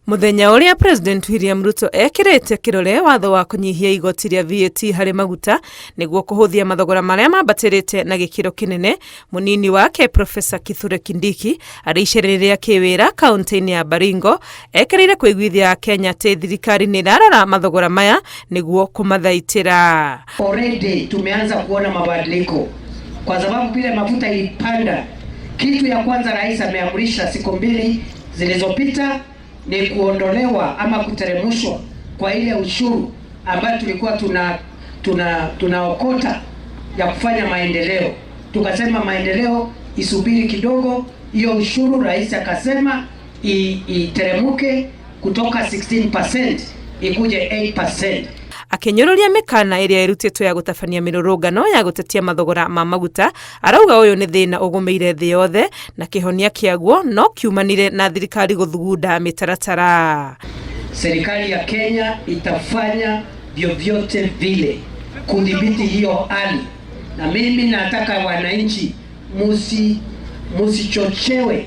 Muthenya uria President William Ruto ekirete kirore watho wa kunyihia igoti ria VAT hari maguta niguo kuhuthia mathogora maria mambatirite na gikiro kinene, munini wake Professor Kithure Kindiki aricereria kiwira kaunti-ini ya Baringo ekirire kuiguithia Kenya te thirikari ni rarora mathogora maya niguo kumathaitira. Already tumeanza kuona mabadiliko kwa sababu vile mafuta ilipanda. Kitu ya kwanza rais ameamrisha siku mbili zilizopita ni kuondolewa ama kuteremshwa kwa ile ushuru ambayo tulikuwa tunaokota ya kufanya maendeleo. Tukasema maendeleo isubiri kidogo, hiyo ushuru rais akasema iteremke kutoka 16% ikuje 8%. Akenyororia mikana iria irutitwo ya gutafania mirurungano ya gutetia mathogora ma maguta, arauga uyu ni thina ugumeire thi yothe na kihonia kiaguo no kiumanire na thirikari guthugunda mitaratara. Serikali ya Kenya itafanya vyovyote vile kudhibiti hiyo hali, na mimi nataka wananchi musichochewe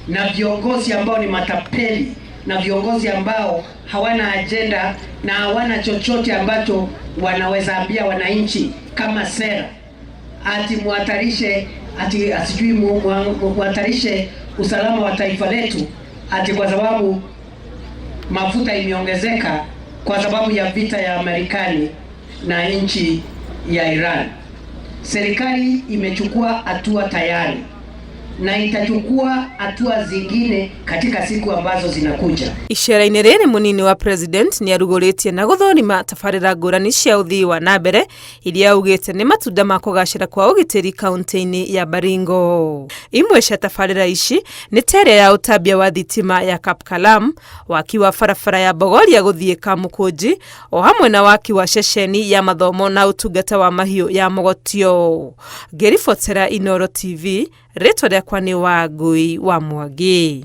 na viongozi ambao ni matapeli na viongozi ambao hawana agenda na hawana chochote ambacho wanaweza ambia wananchi kama sera. Ati muhatarishe, ati asijui muhatarishe usalama wa taifa letu, ati kwa sababu mafuta imeongezeka kwa sababu ya vita ya Marekani na nchi ya Iran. Serikali imechukua hatua tayari na itachukua hatua zingine katika siku ambazo zinakuja. Icera-ini riri munini wa president ni aruguritie na guthorima tafarira ngurani cia uthii wa nambere iria augite ni matunda ma kugacira kwa ugitiri kaunti-ini ya Baringo. Imwe cia tafarira ici ni tere ya utambia wa thitima ya Kapkalam, waki wa barabara ya Bogoria guthie Kamukunji, o hamwe na waki wa ceceni ya mathomo na utungata wa mahiu ya Mogotio. Ngiribotera Inooro TV, Ritwa riakwa ni Wangui wa Mwangi.